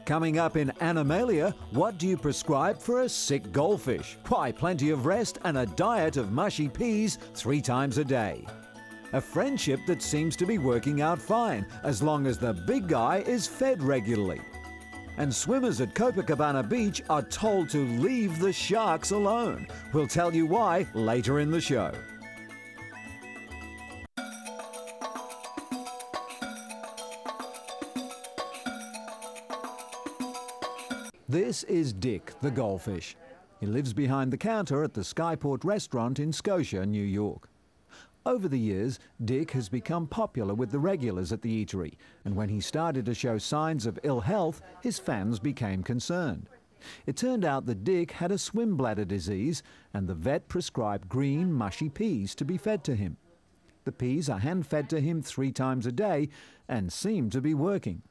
Coming up in Animalia, what do you prescribe for a sick goldfish? Why, plenty of rest and a diet of mushy peas 3 times a day. A friendship that seems to be working out fine, as long as the big guy is fed regularly. And swimmers at Copacabana Beach are told to leave the sharks alone. We'll tell you why later in the show. This is Dick, the goldfish. He lives behind the counter at the Skyport restaurant in Scotia, New York. Over the years, Dick has become popular with the regulars at the eatery, and when he started to show signs of ill health, his fans became concerned. It turned out that Dick had a swim bladder disease, and the vet prescribed green, mushy peas to be fed to him. The peas are hand-fed to him 3 times a day and seem to be working.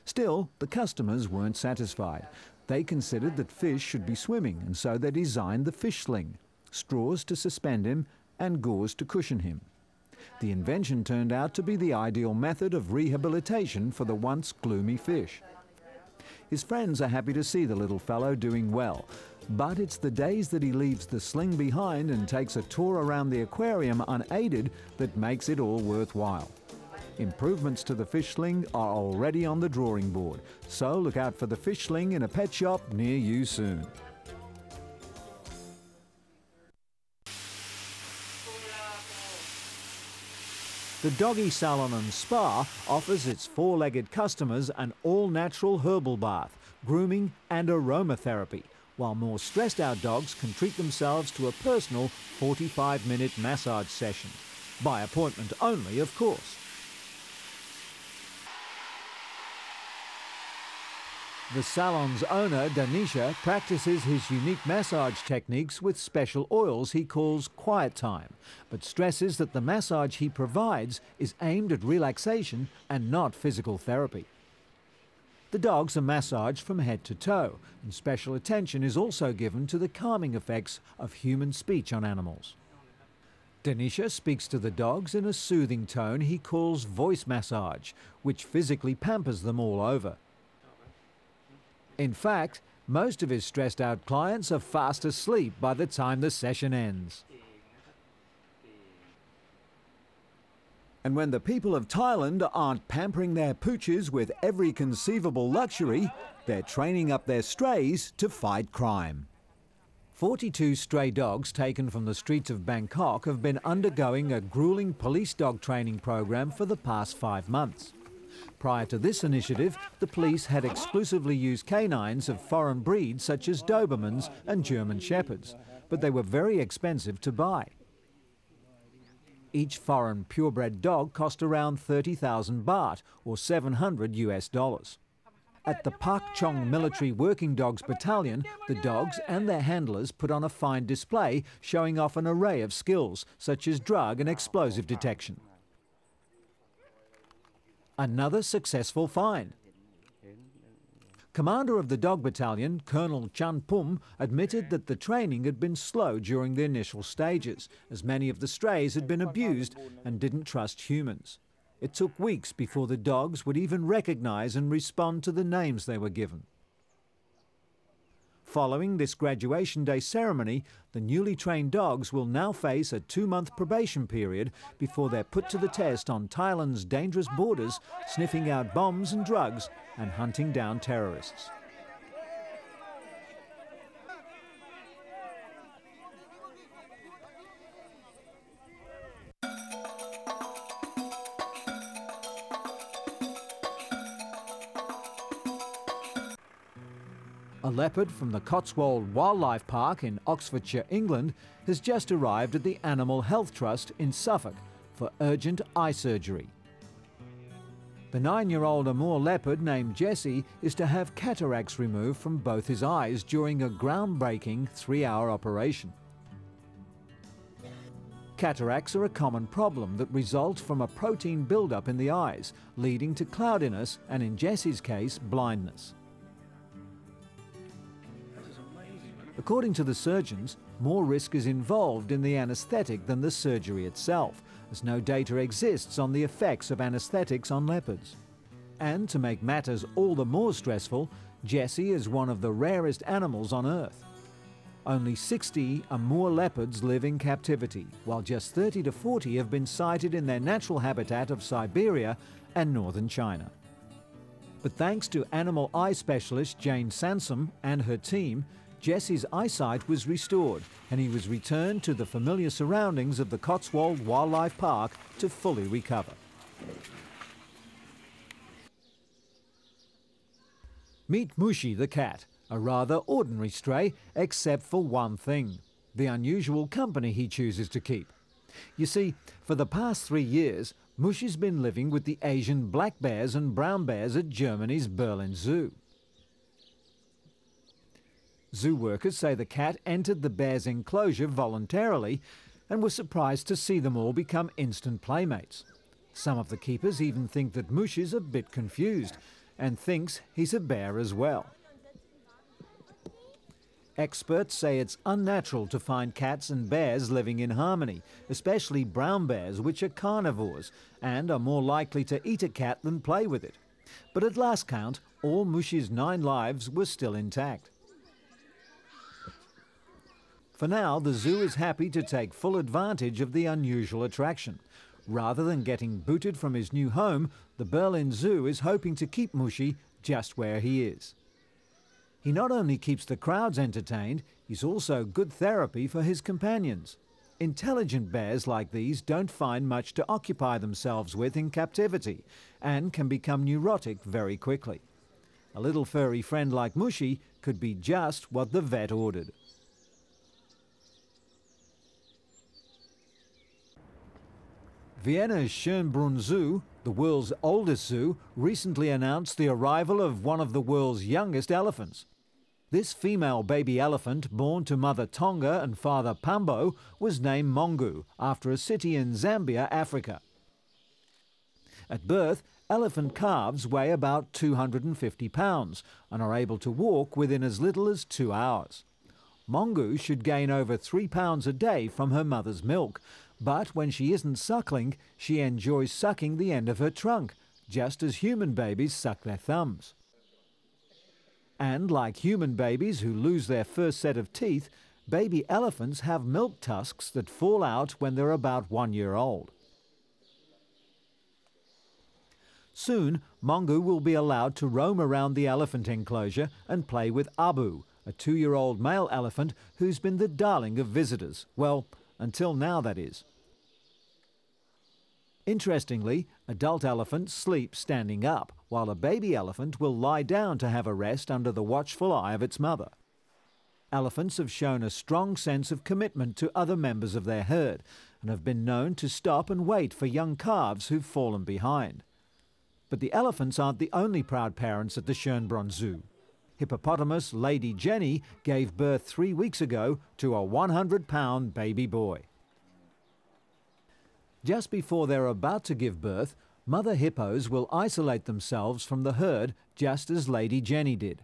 Still, the customers weren't satisfied. They considered that fish should be swimming, and so they designed the Fish Sling, straws to suspend him and gauze to cushion him. The invention turned out to be the ideal method of rehabilitation for the once gloomy fish. His friends are happy to see the little fellow doing well, but it's the days that he leaves the sling behind and takes a tour around the aquarium unaided that makes it all worthwhile. Improvements to the Fish Sling are already on the drawing board, so look out for the Fish Sling in a pet shop near you soon. The Doggie Salon and Spa offers its 4-legged customers an all-natural herbal bath, grooming and aromatherapy, while more stressed-out dogs can treat themselves to a personal 45-minute massage session. By appointment only, of course. The salon's owner, Danisha, practices his unique massage techniques with special oils he calls quiet time, but stresses that the massage he provides is aimed at relaxation and not physical therapy. The dogs are massaged from head to toe, and special attention is also given to the calming effects of human speech on animals. Danisha speaks to the dogs in a soothing tone he calls voice massage, which physically pampers them all over. In fact, most of his stressed-out clients are fast asleep by the time the session ends. And when the people of Thailand aren't pampering their pooches with every conceivable luxury, they're training up their strays to fight crime. 42 stray dogs taken from the streets of Bangkok have been undergoing a grueling police dog training program for the past 5 months. Prior to this initiative, the police had exclusively used canines of foreign breeds such as Dobermans and German Shepherds, but they were very expensive to buy. Each foreign purebred dog cost around 30,000 baht, or $700. At the Pak Chong Military Working Dogs Battalion, the dogs and their handlers put on a fine display showing off an array of skills, such as drug and explosive detection. Another successful find. Commander of the dog battalion, Colonel Chan Pum, admitted that the training had been slow during the initial stages, as many of the strays had been abused and didn't trust humans. It took weeks before the dogs would even recognize and respond to the names they were given. Following this graduation day ceremony, the newly trained dogs will now face a 2-month probation period before they're put to the test on Thailand's dangerous borders, sniffing out bombs and drugs and hunting down terrorists. A leopard from the Cotswold Wildlife Park in Oxfordshire, England, has just arrived at the Animal Health Trust in Suffolk for urgent eye surgery. The 9-year-old Amur leopard named Jesse is to have cataracts removed from both his eyes during a groundbreaking 3-hour operation. Cataracts are a common problem that results from a protein buildup in the eyes, leading to cloudiness and, in Jesse's case, blindness. According to the surgeons, more risk is involved in the anaesthetic than the surgery itself, as no data exists on the effects of anaesthetics on leopards. And to make matters all the more stressful, Jessie is one of the rarest animals on Earth. Only 60 or more leopards live in captivity, while just 30 to 40 have been sighted in their natural habitat of Siberia and northern China. But thanks to animal eye specialist Jane Sansom and her team, Jessie's eyesight was restored and he was returned to the familiar surroundings of the Cotswold Wildlife Park to fully recover. Meet Mushi the cat, a rather ordinary stray, except for one thing: the unusual company he chooses to keep. You see, for the past 3 years, Mushi's been living with the Asian black bears and brown bears at Germany's Berlin Zoo. Zoo workers say the cat entered the bears' enclosure voluntarily and were surprised to see them all become instant playmates. Some of the keepers even think that Mushi's a bit confused and thinks he's a bear as well. Experts say it's unnatural to find cats and bears living in harmony, especially brown bears, which are carnivores and are more likely to eat a cat than play with it. But at last count, all Mushi's 9 lives were still intact. For now, the zoo is happy to take full advantage of the unusual attraction. Rather than getting booted from his new home, the Berlin Zoo is hoping to keep Mushi just where he is. He not only keeps the crowds entertained, he's also good therapy for his companions. Intelligent bears like these don't find much to occupy themselves with in captivity and can become neurotic very quickly. A little furry friend like Mushi could be just what the vet ordered. Vienna's Schönbrunn Zoo, the world's oldest zoo, recently announced the arrival of one of the world's youngest elephants. This female baby elephant, born to mother Tonga and father Pambo, was named Mongu, after a city in Zambia, Africa. At birth, elephant calves weigh about 250 pounds and are able to walk within as little as 2 hours. Mongu should gain over 3 pounds a day from her mother's milk, but when she isn't suckling, she enjoys sucking the end of her trunk, just as human babies suck their thumbs. And like human babies who lose their first set of teeth, baby elephants have milk tusks that fall out when they're about 1 year old. Soon, Mongu will be allowed to roam around the elephant enclosure and play with Abu, a 2-year-old male elephant who's been the darling of visitors. Well, until now, that is. Interestingly, adult elephants sleep standing up, while a baby elephant will lie down to have a rest under the watchful eye of its mother. Elephants have shown a strong sense of commitment to other members of their herd and have been known to stop and wait for young calves who've fallen behind. But the elephants aren't the only proud parents at the Schönbrunn Zoo. Hippopotamus Lady Jenny gave birth 3 weeks ago to a 100-pound baby boy. Just before they're about to give birth, mother hippos will isolate themselves from the herd just as Lady Jenny did.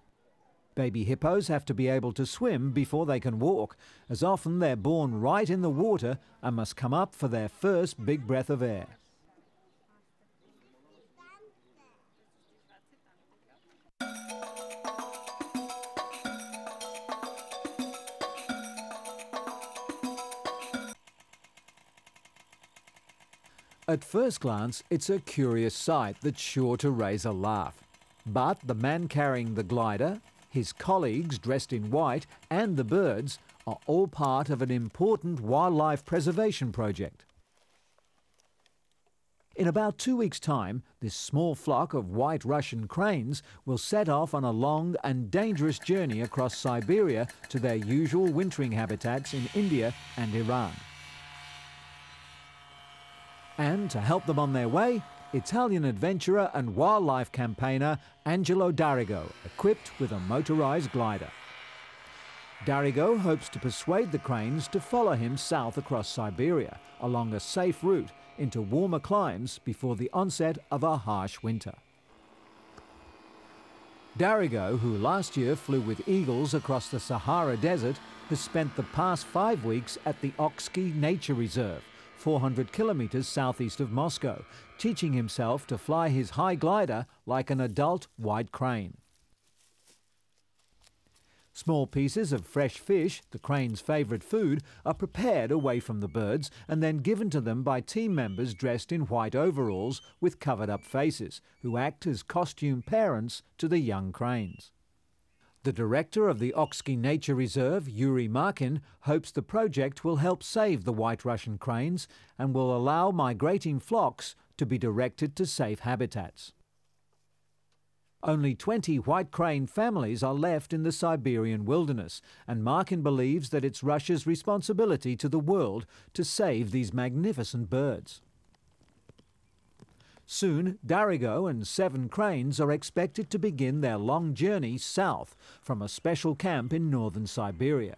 Baby hippos have to be able to swim before they can walk, as often they're born right in the water and must come up for their first big breath of air. At first glance, it's a curious sight that's sure to raise a laugh. But the man carrying the glider, his colleagues dressed in white, and the birds are all part of an important wildlife preservation project. In about 2 weeks' time, this small flock of white Russian cranes will set off on a long and dangerous journey across Siberia to their usual wintering habitats in India and Iran. And to help them on their way, Italian adventurer and wildlife campaigner Angelo D'Arrigo, equipped with a motorized glider. D'Arrigo hopes to persuade the cranes to follow him south across Siberia, along a safe route into warmer climes before the onset of a harsh winter. Darigo, who last year flew with eagles across the Sahara Desert, has spent the past 5 weeks at the Oksky Nature Reserve, 400 kilometers southeast of Moscow, teaching himself to fly his high glider like an adult white crane. Small pieces of fresh fish, the crane's favourite food, are prepared away from the birds and then given to them by team members dressed in white overalls with covered-up faces, who act as costume parents to the young cranes. The director of the Oksky Nature Reserve, Yuri Markin, hopes the project will help save the white Russian cranes and will allow migrating flocks to be directed to safe habitats. Only 20 white crane families are left in the Siberian wilderness, and Markin believes that it's Russia's responsibility to the world to save these magnificent birds. Soon, Darigo and 7 cranes are expected to begin their long journey south from a special camp in northern Siberia.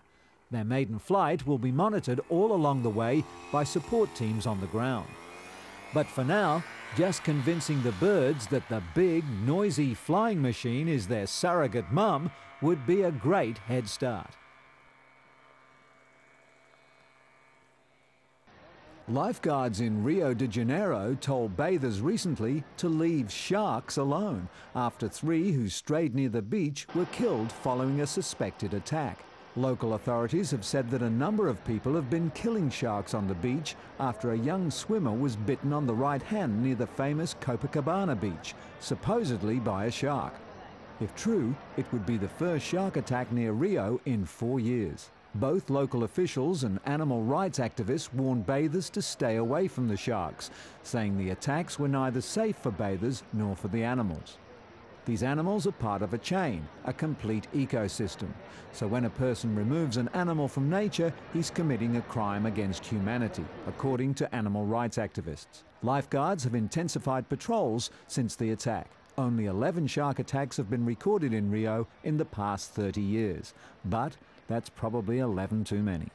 Their maiden flight will be monitored all along the way by support teams on the ground. But for now, just convincing the birds that the big, noisy flying machine is their surrogate mum would be a great head start. Lifeguards in Rio de Janeiro told bathers recently to leave sharks alone after 3 who strayed near the beach were killed following a suspected attack. Local authorities have said that a number of people have been killing sharks on the beach after a young swimmer was bitten on the right hand near the famous Copacabana beach, supposedly by a shark. If true, it would be the first shark attack near Rio in 4 years. Both local officials and animal rights activists warned bathers to stay away from the sharks, saying the attacks were neither safe for bathers nor for the animals. These animals are part of a chain, a complete ecosystem. So when a person removes an animal from nature, he's committing a crime against humanity, according to animal rights activists. Lifeguards have intensified patrols since the attack. Only 11 shark attacks have been recorded in Rio in the past 30 years. But that's probably 11 too many.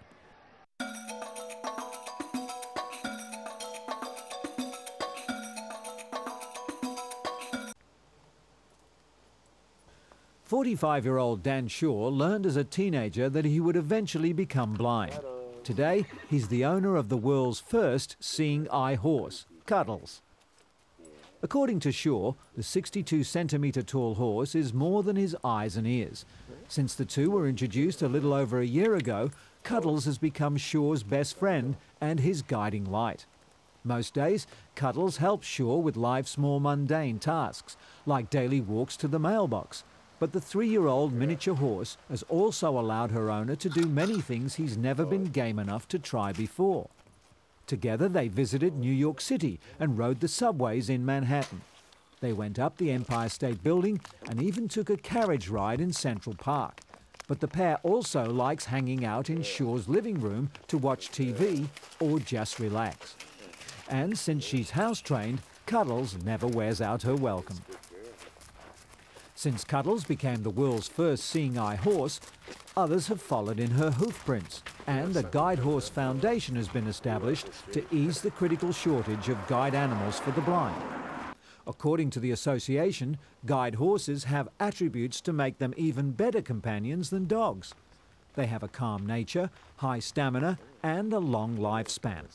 45-year-old Dan Shaw learned as a teenager that he would eventually become blind. Today, he's the owner of the world's first seeing eye horse, Cuddles. According to Shaw, the 62-centimetre tall horse is more than his eyes and ears. Since the two were introduced a little over a year ago, Cuddles has become Shaw's best friend and his guiding light. Most days, Cuddles helps Shaw with life's more mundane tasks, like daily walks to the mailbox. But the 3-year-old miniature horse has also allowed her owner to do many things he's never been game enough to try before. Together they visited New York City and rode the subways in Manhattan. They went up the Empire State Building and even took a carriage ride in Central Park. But the pair also likes hanging out in Shaw's living room to watch TV or just relax. And since she's house-trained, Cuddles never wears out her welcome. Since Cuddles became the world's first seeing eye horse, others have followed in her hoofprints, and a Guide Horse Foundation has been established to ease the critical shortage of guide animals for the blind. According to the association, guide horses have attributes to make them even better companions than dogs. They have a calm nature, high stamina, and a long lifespan.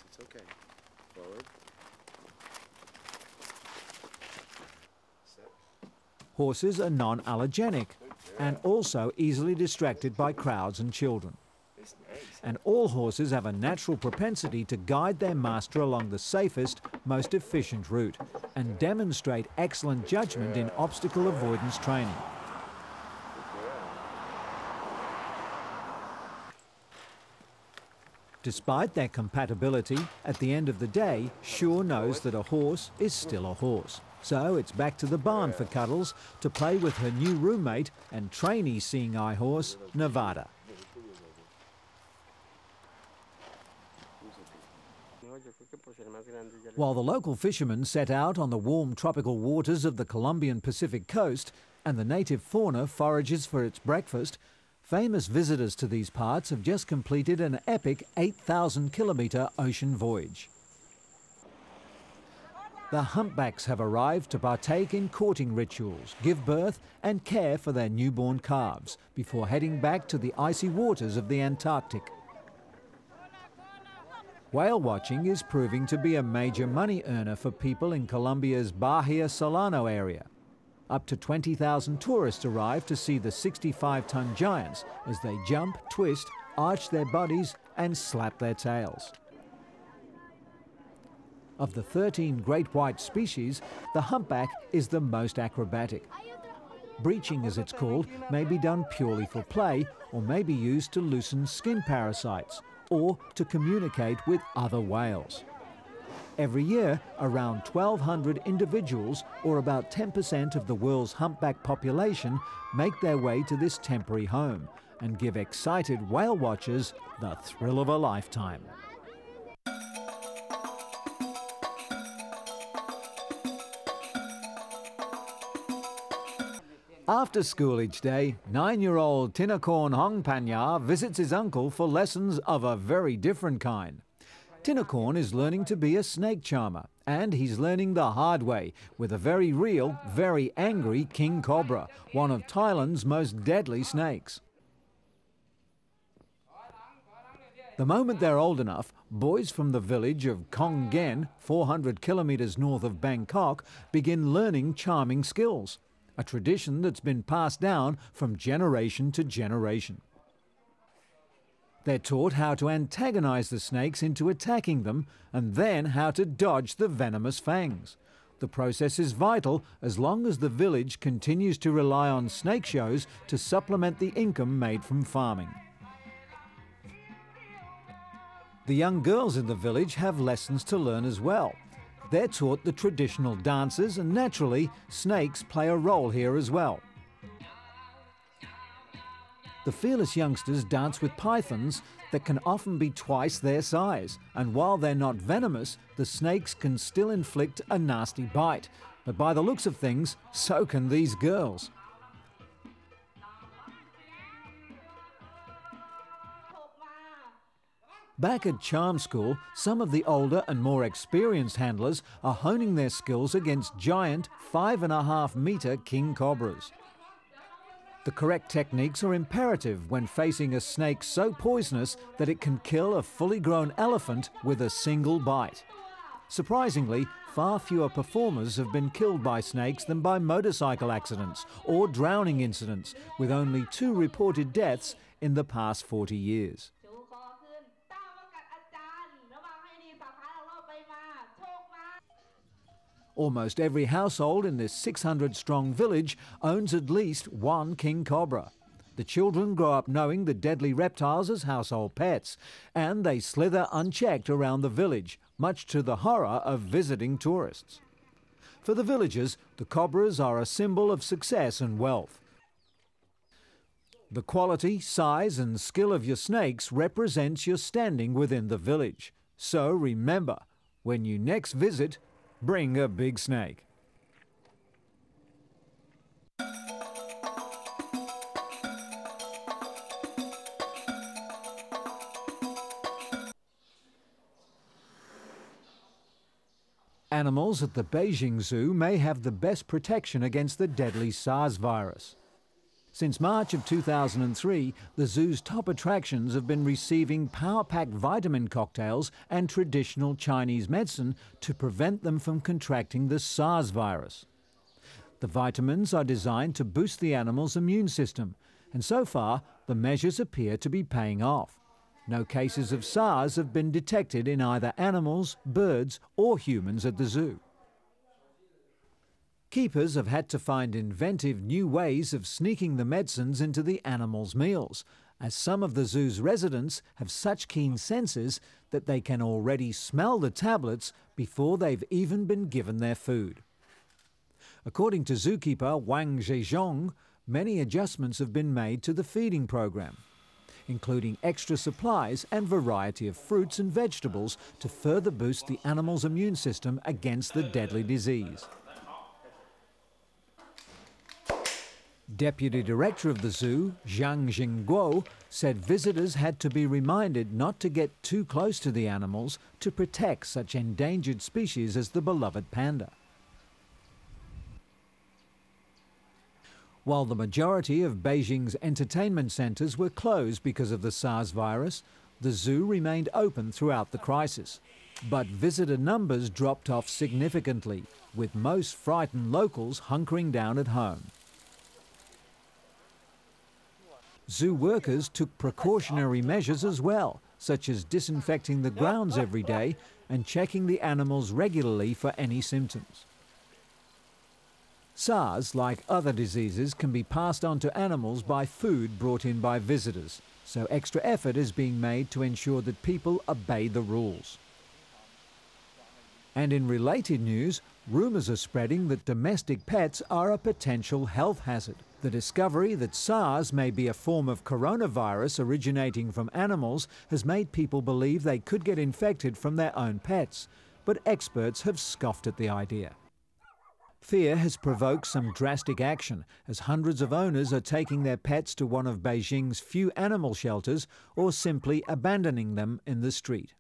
Horses are non-allergenic and also easily distracted by crowds and children. And all horses have a natural propensity to guide their master along the safest, most efficient route and demonstrate excellent judgment in obstacle avoidance training. Despite their compatibility, at the end of the day, Shaw knows that a horse is still a horse. So it's back to the barn for Cuddles to play with her new roommate and trainee seeing eye horse, Nevada. While the local fishermen set out on the warm tropical waters of the Colombian Pacific coast and the native fauna forages for its breakfast, famous visitors to these parts have just completed an epic 8,000-kilometre ocean voyage. The humpbacks have arrived to partake in courting rituals, give birth and care for their newborn calves before heading back to the icy waters of the Antarctic. Whale watching is proving to be a major money earner for people in Colombia's Bahia Solano area. Up to 20,000 tourists arrive to see the 65-ton giants as they jump, twist, arch their bodies and slap their tails. Of the 13 great white species, the humpback is the most acrobatic. Breaching, as it's called, may be done purely for play or may be used to loosen skin parasites or to communicate with other whales. Every year, around 1,200 individuals, or about 10% of the world's humpback population, make their way to this temporary home and give excited whale watchers the thrill of a lifetime. After school each day, 9-year-old Tinakorn Hongpanya visits his uncle for lessons of a very different kind. Tinakorn is learning to be a snake charmer, and he's learning the hard way with a very real, very angry king cobra, one of Thailand's most deadly snakes. The moment they're old enough, boys from the village of Kong Gen, 400 kilometers north of Bangkok, begin learning charming skills, a tradition that's been passed down from generation to generation. They're taught how to antagonize the snakes into attacking them and then how to dodge the venomous fangs. The process is vital as long as the village continues to rely on snake shows to supplement the income made from farming. The young girls in the village have lessons to learn as well. They're taught the traditional dances, and naturally, snakes play a role here as well. The fearless youngsters dance with pythons that can often be twice their size, and while they're not venomous, the snakes can still inflict a nasty bite. But by the looks of things, so can these girls. Back at charm school, some of the older and more experienced handlers are honing their skills against giant 5.5-meter king cobras. The correct techniques are imperative when facing a snake so poisonous that it can kill a fully grown elephant with a single bite. Surprisingly, far fewer performers have been killed by snakes than by motorcycle accidents or drowning incidents, with only 2 reported deaths in the past 40 years. Almost every household in this 600-strong village owns at least one king cobra. The children grow up knowing the deadly reptiles as household pets, and they slither unchecked around the village, much to the horror of visiting tourists. For the villagers, the cobras are a symbol of success and wealth. The quality, size and skill of your snakes represents your standing within the village. So remember, when you next visit, bring a big snake. Animals at the Beijing Zoo may have the best protection against the deadly SARS virus. Since March of 2003, the zoo's top attractions have been receiving power-packed vitamin cocktails and traditional Chinese medicine to prevent them from contracting the SARS virus. The vitamins are designed to boost the animal's immune system, and so far, the measures appear to be paying off. No cases of SARS have been detected in either animals, birds, or humans at the zoo. Keepers have had to find inventive new ways of sneaking the medicines into the animals' meals, as some of the zoo's residents have such keen senses that they can already smell the tablets before they've even been given their food. According to zookeeper Wang Zhejiang, many adjustments have been made to the feeding program, including extra supplies and variety of fruits and vegetables to further boost the animal's immune system against the deadly disease. Deputy Director of the zoo, Zhang Jingguo, said visitors had to be reminded not to get too close to the animals to protect such endangered species as the beloved panda. While the majority of Beijing's entertainment centres were closed because of the SARS virus, the zoo remained open throughout the crisis. But visitor numbers dropped off significantly, with most frightened locals hunkering down at home. Zoo workers took precautionary measures as well, such as disinfecting the grounds every day and checking the animals regularly for any symptoms. SARS, like other diseases, can be passed on to animals by food brought in by visitors, so extra effort is being made to ensure that people obey the rules. And in related news, rumours are spreading that domestic pets are a potential health hazard. The discovery that SARS may be a form of coronavirus originating from animals has made people believe they could get infected from their own pets, but experts have scoffed at the idea. Fear has provoked some drastic action, as hundreds of owners are taking their pets to one of Beijing's few animal shelters or simply abandoning them in the street.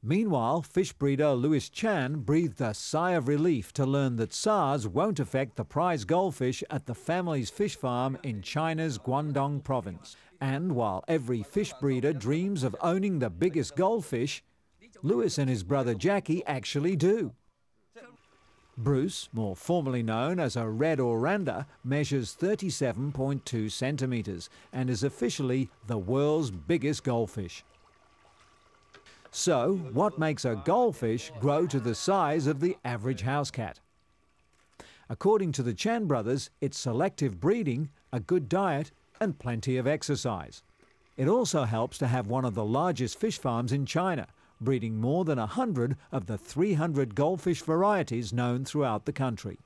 Meanwhile, fish breeder Louis Chan breathed a sigh of relief to learn that SARS won't affect the prize goldfish at the family's fish farm in China's Guangdong province. And while every fish breeder dreams of owning the biggest goldfish, Louis and his brother Jackie actually do. Bruce, more formally known as a red oranda, measures 37.2 centimetres and is officially the world's biggest goldfish. So, what makes a goldfish grow to the size of the average house cat? According to the Chan brothers, it's selective breeding, a good diet, and plenty of exercise. It also helps to have one of the largest fish farms in China, breeding more than 100 of the 300 goldfish varieties known throughout the country.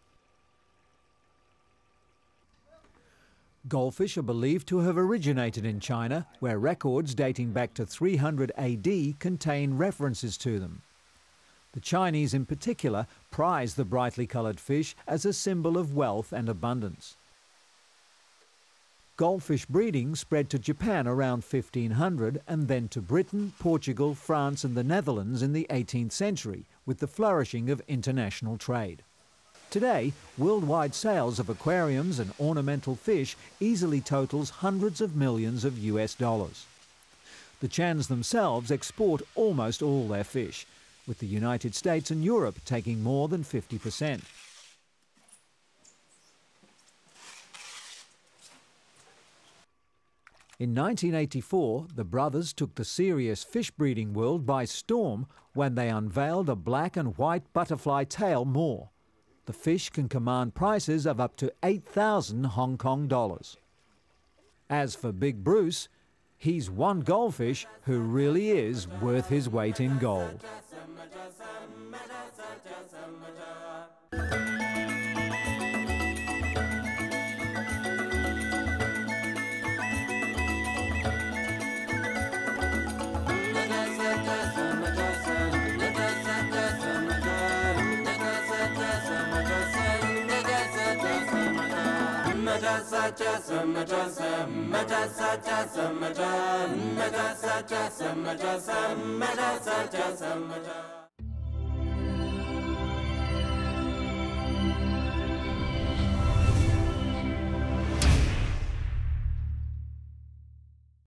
Goldfish are believed to have originated in China, where records dating back to 300 AD contain references to them. The Chinese in particular prize the brightly coloured fish as a symbol of wealth and abundance. Goldfish breeding spread to Japan around 1500 and then to Britain, Portugal, France and the Netherlands in the 18th century, with the flourishing of international trade. Today, worldwide sales of aquariums and ornamental fish easily totals hundreds of millions of US dollars. The Chans themselves export almost all their fish, with the United States and Europe taking more than 50%. In 1984, the brothers took the serious fish breeding world by storm when they unveiled a black and white butterfly tail moor. The fish can command prices of up to 8,000 Hong Kong dollars. As for Big Bruce, he's one goldfish who really is worth his weight in gold. Mega